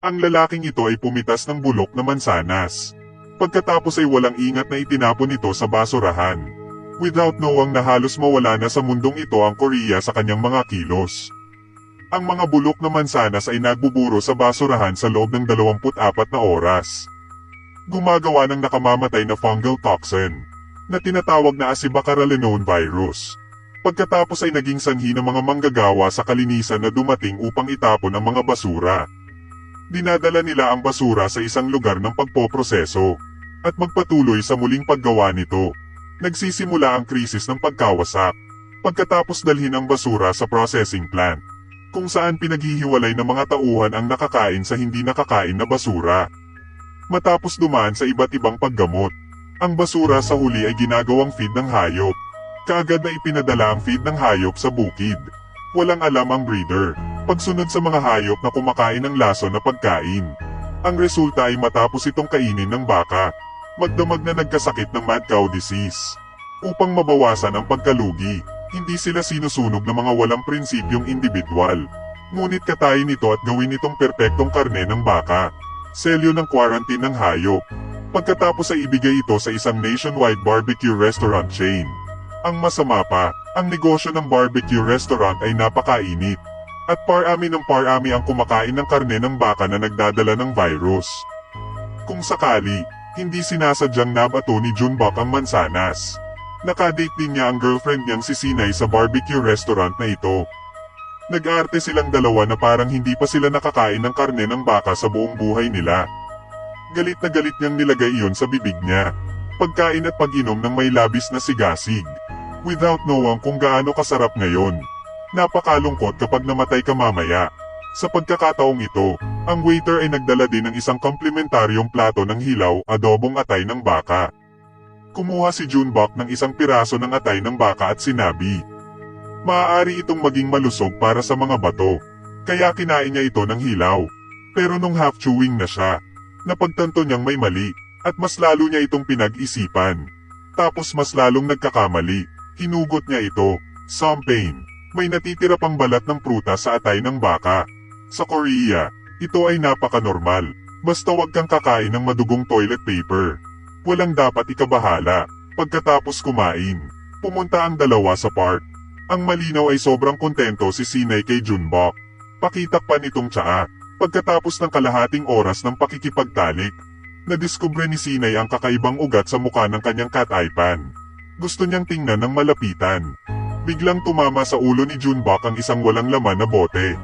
Ang lalaking ito ay pumitas ng bulok na mansanas. Pagkatapos ay walang ingat na itinapon ito sa basurahan. Without knowing na halos mawala na sa mundong ito ang Korea sa kanyang mga kilos. Ang mga bulok na mansanas ay nagbuburo sa basurahan sa loob ng 24 na oras. Gumagawa ng nakamamatay na fungal toxin na tinatawag na Acibacaralenone virus. Pagkatapos ay naging sanhi ng mga manggagawa sa kalinisan na dumating upang itapon ang mga basura. Dinadala nila ang basura sa isang lugar ng pagpoproseso at magpatuloy sa muling paggawa nito. Nagsisimula ang krisis ng pagkawasak pagkatapos dalhin ang basura sa processing plant, kung saan pinaghihiwalay ng mga tauhan ang nakakain sa hindi nakakain na basura. Matapos dumaan sa iba't ibang paggamot, ang basura sa huli ay ginagawang feed ng hayop. Kaagad na ipinadala ang feed ng hayop sa bukid. Walang alam ang breeder pagsunod sa mga hayop na kumakain ng lason na pagkain. Ang resulta ay matapos itong kainin ng baka, magdamag na nagkasakit ng mad cow disease. Upang mabawasan ang pagkalugi, hindi sila sinusunog ng mga walang prinsipyong individual. Ngunit katayin ito at gawin itong perpektong karne ng baka. Selyo ng quarantine ng hayop. Pagkatapos ay ibigay ito sa isang nationwide barbecue restaurant chain. Ang masama pa, ang negosyo ng barbecue restaurant ay napakainit. At parami ng parami ang kumakain ng karne ng baka na nagdadala ng virus. Kung sakali, hindi sinasadyang nabato ni Junbok ang mansanas. Nakadate din niya ang girlfriend niyang si Sinay sa barbecue restaurant na ito. Nag-aarte silang dalawa na parang hindi pa sila nakakain ng karne ng baka sa buong buhay nila. Galit na galit niyang nilagay iyon sa bibig niya. Pagkain at pag-inom ng may labis na sigasig. Without knowing kung gaano kasarap ngayon. Napakalungkot kapag namatay ka mamaya. Sa pagkakataong ito, ang waiter ay nagdala din ng isang komplementaryong plato ng hilaw, adobong atay ng baka. Kumuha si Junbok ng isang piraso ng atay ng baka at sinabi, "Maaari itong maging malusog para sa mga bato." Kaya kinain niya ito ng hilaw. Pero nung half chewing na siya, napagtanto niyang may mali, at mas lalo niya itong pinag-isipan. Tapos mas lalong nagkakamali. Hinugot niya ito. Champagne. May natitira pang balat ng prutas sa atay ng baka. Sa Korea, ito ay napaka-normal. Basta wag kang kakain ng madugong toilet paper. Walang dapat ikabahala. Pagkatapos kumain, pumunta ang dalawa sa park. Ang malinaw ay sobrang kontento si Sinay kay Junbok. Pakitakpan itong tsaa. Pagkatapos ng kalahating oras ng pakikipagtalik, nadiskubre ni Sinay ang kakaibang ugat sa mukha ng kanyang kataypan. Gusto niyang tingnan ng malapitan. Biglang tumama sa ulo ni Junbok ang isang walang laman na bote.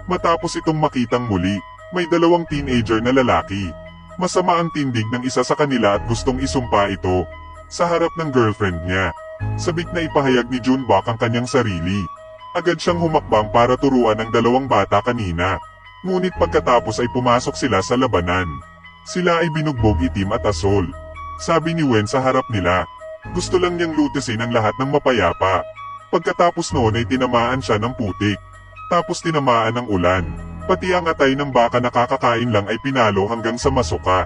Matapos itong makitang muli, may dalawang teenager na lalaki. Masama ang tindig ng isa sa kanila at gustong isumpa ito sa harap ng girlfriend niya. Sabik na ipahayag ni Junbok ang kanyang sarili. Agad siyang humakbang para turuan ang dalawang bata kanina. Ngunit pagkatapos ay pumasok sila sa labanan. Sila ay binugbog itim at asol. Sabi ni Wen sa harap nila, gusto lang niyang lutisin ang lahat ng mapayapa. Pagkatapos noon ay tinamaan siya ng putik. Tapos tinamaan ng ulan. Pati ang atay ng baka na kakakain lang ay pinalo hanggang sa masuka.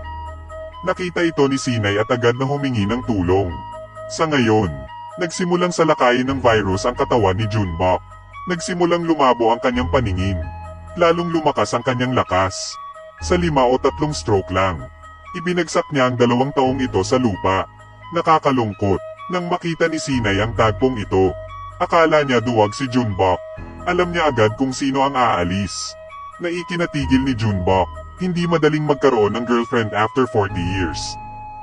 Nakita ito ni Sinay at agad na humingi ng tulong. Sa ngayon, nagsimulang salakayin ng virus ang katawan ni Junbok. Nagsimulang lumabo ang kanyang paningin. Lalong lumakas ang kanyang lakas. Sa 5 o 3 stroke lang, ibinagsak niya ang 2 taong ito sa lupa. Nakakalungkot, nang makita ni Sinay ang tagpong ito. Akala niya duwag si Junbok. Alam niya agad kung sino ang aalis. Naikinatigil ni Junbok, hindi madaling magkaroon ng girlfriend after 40 years.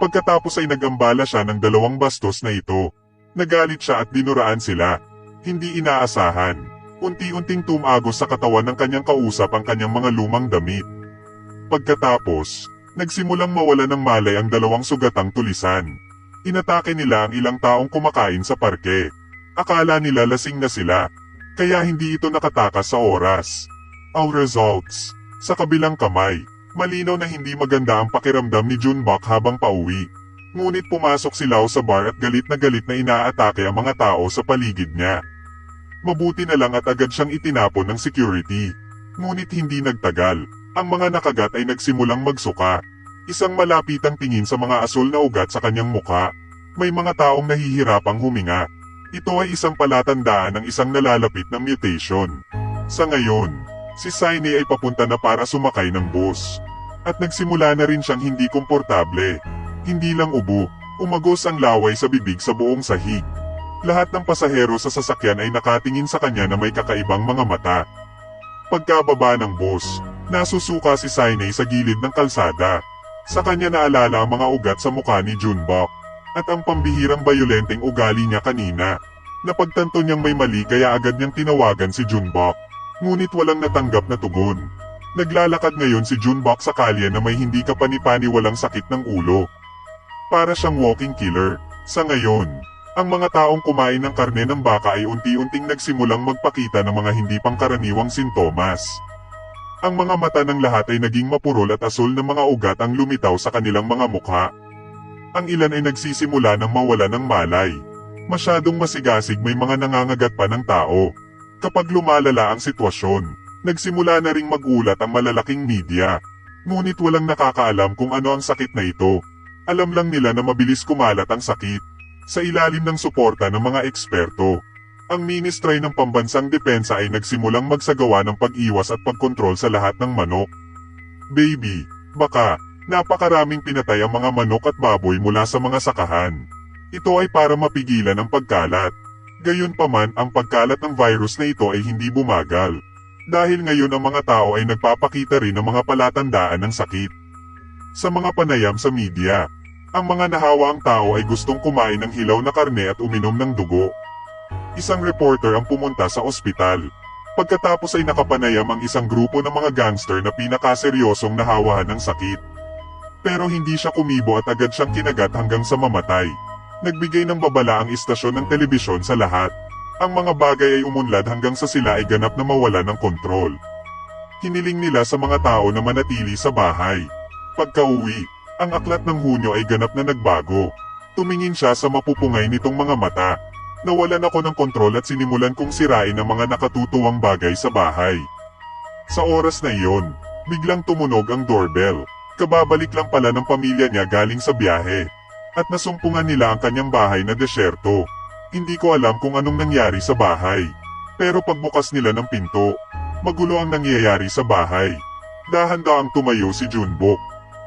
Pagkatapos ay nagambala siya ng 2 bastos na ito. Nagalit siya at dinuraan sila. Hindi inaasahan. Unti-unting tumagos sa katawan ng kanyang kausap ang kanyang mga lumang damit. Pagkatapos, nagsimulang mawala ng malay ang 2 sugatang tulisan. Inatake nila ang ilang taong kumakain sa parke. Akala nila lasing na sila, kaya hindi ito nakatakas sa oras. Ang results, sa kabilang kamay, malinaw na hindi maganda ang pakiramdam ni Junbok habang pauwi. Ngunit pumasok si Lau sa bar at galit na inaatake ang mga tao sa paligid niya. Mabuti na lang at agad siyang itinapon ng security. Ngunit hindi nagtagal, ang mga nakagat ay nagsimulang magsuka. Isang malapitang tingin sa mga asul na ugat sa kanyang mukha. May mga taong nahihirapang huminga. Ito ay isang palatandaan ng isang nalalapit na mutation. Sa ngayon, Si Sainay ay papunta na para sumakay ng bus. At nagsimula na rin siyang hindi komportable. Hindi lang ubo, umagos ang laway sa bibig sa buong sahig. Lahat ng pasahero sa sasakyan ay nakatingin sa kanya na may kakaibang mga mata. Pagkababa ng bus, nasusuka si Sainay sa gilid ng kalsada. Sa kanya naalala ang mga ugat sa mukha ni Junbok at ang pambihirang bayolenteng ugali niya kanina. Napagtanto niyang may mali kaya agad niyang tinawagan si Junbok. Ngunit walang natanggap na tugon. Naglalakad ngayon si Junbok sa kalye na may hindi kapani-pani walang sakit ng ulo. Para siyang walking killer. Sa ngayon, ang mga taong kumain ng karne ng baka ay unti-unting nagsimulang magpakita ng mga hindi pangkaraniwang sintomas. Ang mga mata ng lahat ay naging mapurol at asul na mga ugat ang lumitaw sa kanilang mga mukha. Ang ilan ay nagsisimula ng mawala ng malay. Masyadong masigasig may mga nangangagat pa ng tao. Kapag lumalala ang sitwasyon, nagsimula na ring magulat ang malalaking media. Ngunit walang nakakaalam kung ano ang sakit na ito. Alam lang nila na mabilis kumalat ang sakit. Sa ilalim ng suporta ng mga eksperto, ang Ministry ng Pambansang Depensa ay nagsimulang magsagawa ng pag-iwas at pagkontrol sa lahat ng manok. Baby, baka, napakaraming pinatay ang mga manok at baboy mula sa mga sakahan. Ito ay para mapigilan ang pagkalat. Gayunpaman, ang pagkalat ng virus na ito ay hindi bumagal. Dahil ngayon ang mga tao ay nagpapakita rin ng mga palatandaan ng sakit. Sa mga panayam sa media, ang mga nahawaang tao ay gustong kumain ng hilaw na karne at uminom ng dugo. Isang reporter ang pumunta sa ospital. Pagkatapos ay nakapanayam ang isang grupo ng mga gangster na pinakaseryosong nahawahan ng sakit. Pero hindi siya kumibo at agad siyang kinagat hanggang sa mamatay. Nagbigay ng babala ang istasyon ng telebisyon sa lahat. Ang mga bagay ay umunlad hanggang sa sila ay ganap na mawala ng kontrol. Hiniling nila sa mga tao na manatili sa bahay. Pagka-uwi, ang aklat ng Hunyo ay ganap na nagbago. Tumingin siya sa mapupungay nitong mga mata. Nawalan ako ng kontrol at sinimulan kong sirain ang mga nakatutuwang bagay sa bahay. Sa oras na iyon, biglang tumunog ang doorbell. Kababalik lang pala ng pamilya niya galing sa biyahe. At nasumpungan nila ang kanyang bahay na desyerto. Hindi ko alam kung anong nangyari sa bahay. Pero pagbukas nila ng pinto, magulo ang nangyayari sa bahay. Dahan-daang tumayo si Junbok.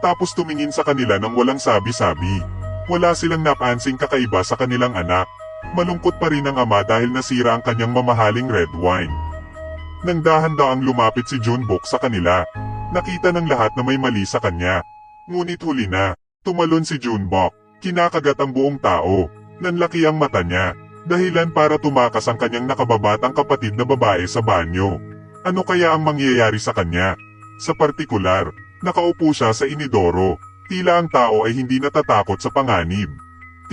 Tapos tumingin sa kanila nang walang sabi-sabi. Wala silang napansing kakaiba sa kanilang anak. Malungkot pa rin ang ama dahil nasira ang kanyang mamahaling red wine. Nang dahan-daang lumapit si Junbok sa kanila, nakita ng lahat na may mali sa kanya. Ngunit huli na, tumalon si Junbok. Kinakagat ang buong tao. Nanlaki ang mata niya. Dahilan para tumakas ang kanyang nakababatang kapatid na babae sa banyo. Ano kaya ang mangyayari sa kanya? Sa partikular, nakaupo siya sa inidoro. Tila ang tao ay hindi natatakot sa panganib.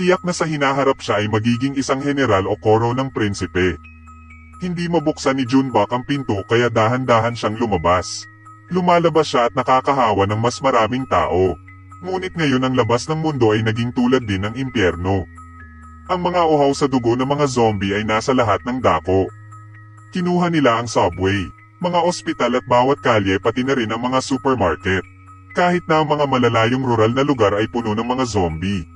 Tiyak na sa hinaharap siya ay magiging isang general o koro ng prinsipe. Hindi mabuksan ni Junbok ang pinto kaya dahan-dahan siyang lumabas. Lumalabas siya at nakakahawa ng mas maraming tao. Ngunit ngayon ang labas ng mundo ay naging tulad din ng impyerno. Ang mga uhaw sa dugo ng mga zombie ay nasa lahat ng dako. Kinuha nila ang subway, mga ospital at bawat kalye pati na rin ang mga supermarket. Kahit na ang mga malalayong rural na lugar ay puno ng mga zombie.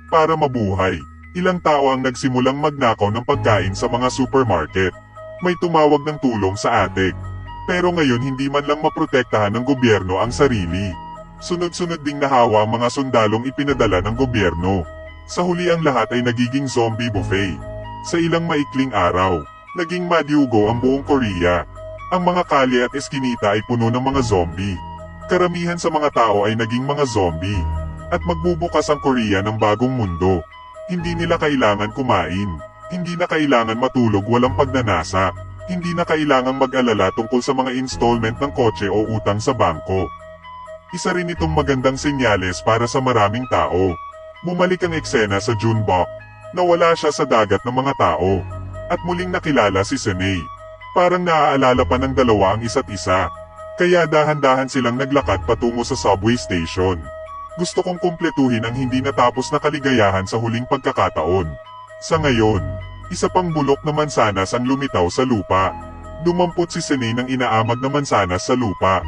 Para mabuhay, ilang tao ang nagsimulang magnakaw ng pagkain sa mga supermarket. May tumawag ng tulong sa atik. Pero ngayon hindi man lang maprotektahan ng gobyerno ang sarili. Sunod-sunod ding nahawa ang mga sundalong ipinadala ng gobyerno. Sa huli ang lahat ay nagiging zombie buffet. Sa ilang maikling araw, naging madyugo ang buong Korea. Ang mga kalye at eskinita ay puno ng mga zombie. Karamihan sa mga tao ay naging mga zombie. At magbubukas ang Korea ng bagong mundo. Hindi nila kailangan kumain. Hindi na kailangan matulog walang pagnanasa. Hindi na kailangang mag-alala tungkol sa mga installment ng kotse o utang sa bangko. Isa rin itong magandang senyales para sa maraming tao. Bumalik ang eksena sa Junbok. Nawala siya sa dagat ng mga tao. At muling nakilala si Senay. Parang naaalala pa ng dalawa ang isa't isa. Kaya dahan-dahan silang naglakad patungo sa subway station. Gusto kong kumpletuhin ang hindi natapos na kaligayahan sa huling pagkakataon. Sa ngayon, isa pang bulok na mansanas ang lumitaw sa lupa. Dumampot si Senay ng inaamag na mansanas sa lupa.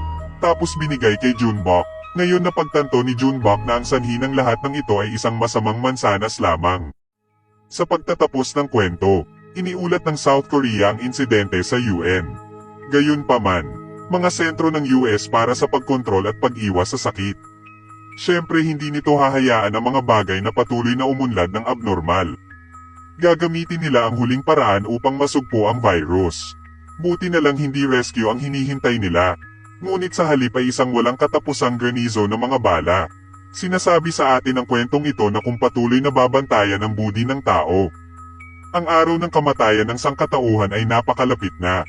Tapos binigay kay Junbok. Ngayon napagtanto ni Junbok na ang sanhi ng lahat ng ito ay isang masamang mansanas lamang. Sa pagtatapos ng kwento, iniulat ng South Korea ang insidente sa UN. Gayunpaman, mga sentro ng US para sa pagkontrol at pag-iwas sa sakit. Siyempre hindi nito hahayaan ang mga bagay na patuloy na umunlad ng abnormal. Gagamitin nila ang huling paraan upang masugpo ang virus. Buti na lang hindi rescue ang hinihintay nila. Ngunit sa halip ay isang walang katapusang granizo ng mga bala. Sinasabi sa atin ang kwentong ito na kung patuloy na babantayan ang budi ng tao, ang araw ng kamatayan ng sangkatauhan ay napakalapit na.